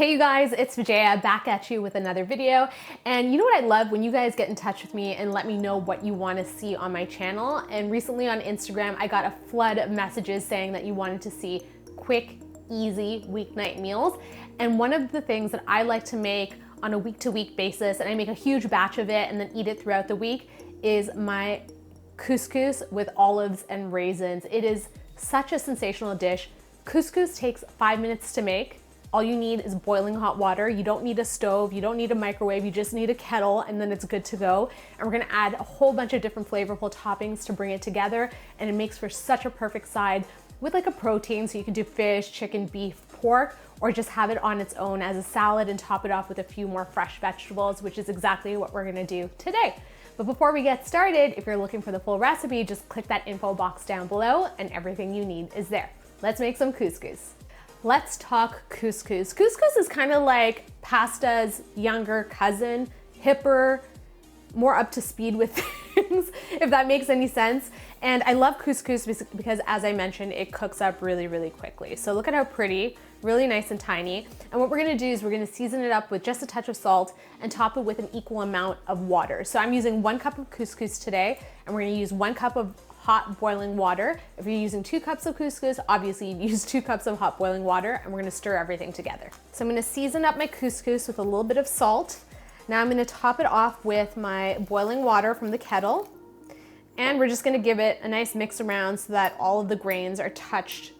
Hey you guys, it's Vijaya back at you with another video. And you know what I love? When you guys get in touch with me and let me know what you want to see on my channel. And recently on Instagram, I got a flood of messages saying that you wanted to see quick, easy weeknight meals. And one of the things that I like to make on a week-to-week basis, and I make a huge batch of it and then eat it throughout the week, is my couscous with olives and raisins. It is such a sensational dish. Couscous takes 5 minutes to make. All you need is boiling hot water. You don't need a stove, you don't need a microwave, you just need a kettle and then it's good to go. And we're gonna add a whole bunch of different flavorful toppings to bring it together, and it makes for such a perfect side with like a protein, so you can do fish, chicken, beef, pork, or just have it on its own as a salad and top it off with a few more fresh vegetables, which is exactly what we're gonna do today. But before we get started, if you're looking for the full recipe, just click that info box down below and everything you need is there. Let's make some couscous. Let's talk couscous. Couscous is kind of like pasta's younger cousin, hipper, more up to speed with things, if that makes any sense. And I love couscous because, as I mentioned, it cooks up really, really quickly. So look at how pretty, really nice and tiny. And what we're gonna do is we're gonna season it up with just a touch of salt and top it with an equal amount of water. So I'm using 1 cup of couscous today, and we're gonna use 1 cup of hot boiling water. If you're using 2 cups of couscous, obviously you'd use 2 cups of hot boiling water, and we're gonna stir everything together. So I'm gonna season up my couscous with a little bit of salt. Now I'm gonna top it off with my boiling water from the kettle, and we're just gonna give it a nice mix around so that all of the grains are touched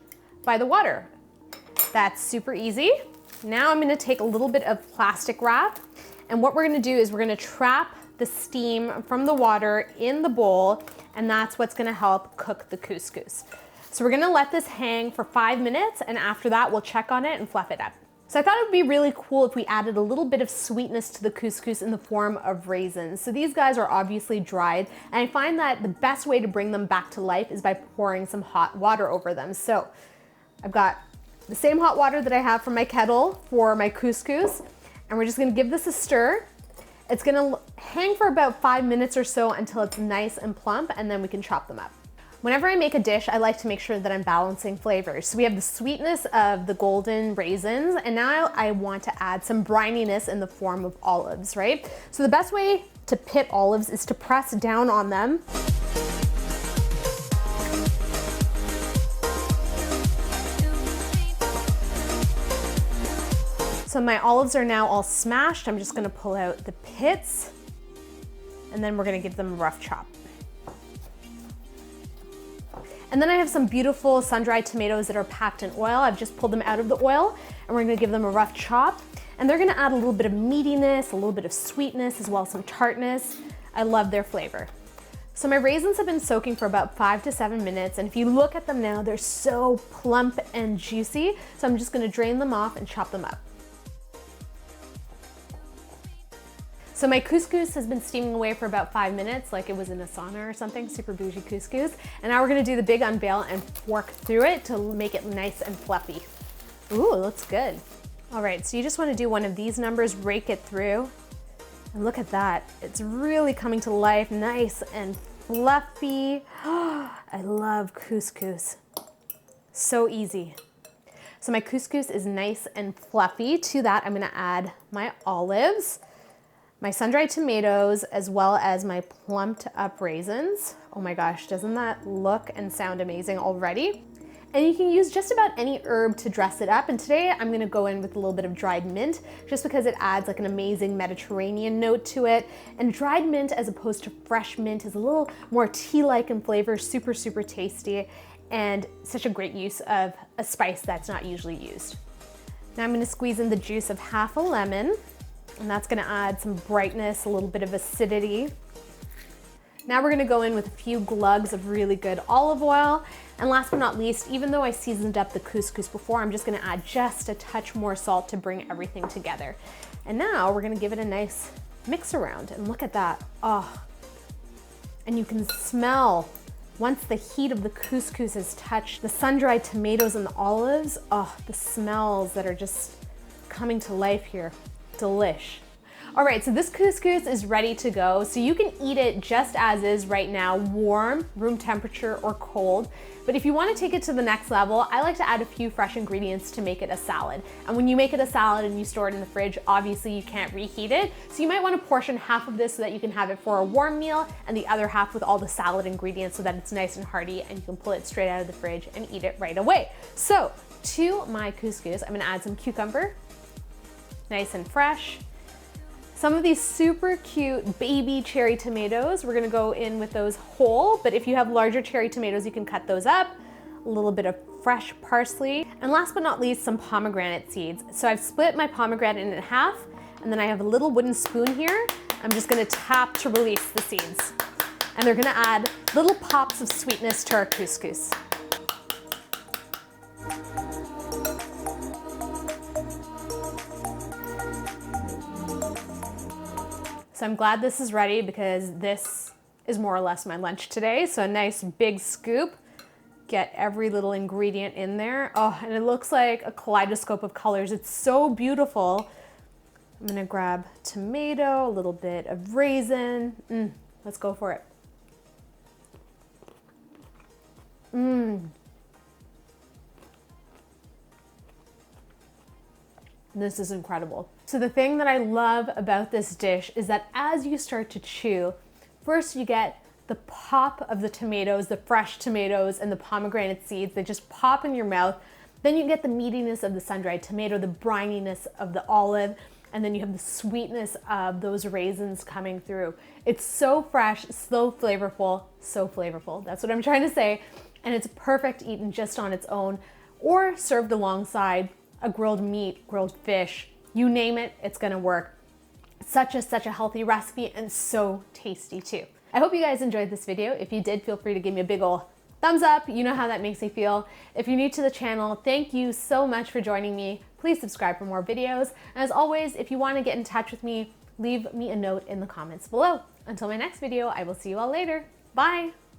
by the water. That's super easy. Now I'm gonna take a little bit of plastic wrap, and what we're gonna do is we're gonna trap the steam from the water in the bowl, and that's what's gonna help cook the couscous. So we're gonna let this hang for 5 minutes, and after that we'll check on it and fluff it up. So I thought it would be really cool if we added a little bit of sweetness to the couscous in the form of raisins. So these guys are obviously dried, and I find that the best way to bring them back to life is by pouring some hot water over them. So I've got the same hot water that I have from my kettle for my couscous, and we're just gonna give this a stir. It's gonna hang for about 5 minutes or so until it's nice and plump, and then we can chop them up. Whenever I make a dish, I like to make sure that I'm balancing flavors. So we have the sweetness of the golden raisins, and now I want to add some brininess in the form of olives, right? So the best way to pit olives is to press down on them. So my olives are now all smashed. I'm just gonna pull out the pits, and then we're gonna give them a rough chop. And then I have some beautiful sun-dried tomatoes that are packed in oil. I've just pulled them out of the oil, and we're gonna give them a rough chop. And they're gonna add a little bit of meatiness, a little bit of sweetness, as well as some tartness. I love their flavor. So my raisins have been soaking for about 5 to 7 minutes, and if you look at them now, they're so plump and juicy. So I'm just gonna drain them off and chop them up. So my couscous has been steaming away for about 5 minutes, like it was in a sauna or something, super bougie couscous. And now we're gonna do the big unveil and fork through it to make it nice and fluffy. Ooh, it looks good. All right, so you just wanna do one of these numbers, rake it through, and look at that. It's really coming to life, nice and fluffy. I love couscous, so easy. So my couscous is nice and fluffy. To that, I'm gonna add my olives, my sun-dried tomatoes, as well as my plumped up raisins. Oh my gosh, doesn't that look and sound amazing already? And you can use just about any herb to dress it up. And today I'm gonna go in with a little bit of dried mint, just because it adds like an amazing Mediterranean note to it. And dried mint as opposed to fresh mint is a little more tea-like in flavor, super, super tasty, and such a great use of a spice that's not usually used. Now I'm gonna squeeze in the juice of half a lemon, and that's gonna add some brightness, a little bit of acidity. Now we're gonna go in with a few glugs of really good olive oil. And last but not least, even though I seasoned up the couscous before, I'm just gonna add just a touch more salt to bring everything together. And now we're gonna give it a nice mix around, and look at that, oh. And you can smell, once the heat of the couscous has touched the sun-dried tomatoes and the olives, oh, the smells that are just coming to life here. Delish. All right, so this couscous is ready to go. So you can eat it just as is right now, warm, room temperature, or cold. But if you want to take it to the next level, I like to add a few fresh ingredients to make it a salad. And when you make it a salad and you store it in the fridge, obviously you can't reheat it. So you might want to portion half of this so that you can have it for a warm meal and the other half with all the salad ingredients so that it's nice and hearty and you can pull it straight out of the fridge and eat it right away. So to my couscous, I'm gonna add some cucumber, nice and fresh. Some of these super cute baby cherry tomatoes, we're gonna go in with those whole, but if you have larger cherry tomatoes, you can cut those up. A little bit of fresh parsley. And last but not least, some pomegranate seeds. So I've split my pomegranate in half, and then I have a little wooden spoon here. I'm just gonna tap to release the seeds. And they're gonna add little pops of sweetness to our couscous. So I'm glad this is ready because this is more or less my lunch today. So a nice big scoop, get every little ingredient in there. Oh, and it looks like a kaleidoscope of colors. It's so beautiful. I'm gonna grab tomato, a little bit of raisin. Let's go for it. This is incredible. So the thing that I love about this dish is that as you start to chew, first you get the pop of the tomatoes, the fresh tomatoes and the pomegranate seeds. They just pop in your mouth. Then you get the meatiness of the sun-dried tomato, the brininess of the olive, and then you have the sweetness of those raisins coming through. It's so fresh, so flavorful, so flavorful. That's what I'm trying to say. And it's perfect eaten just on its own or served alongside a grilled meat, grilled fish, you name it, it's gonna work. Such a healthy recipe and so tasty too. I hope you guys enjoyed this video. If you did, feel free to give me a big ol' thumbs up. You know how that makes me feel. If you're new to the channel, thank you so much for joining me. Please subscribe for more videos. And as always, if you wanna get in touch with me, leave me a note in the comments below. Until my next video, I will see you all later. Bye.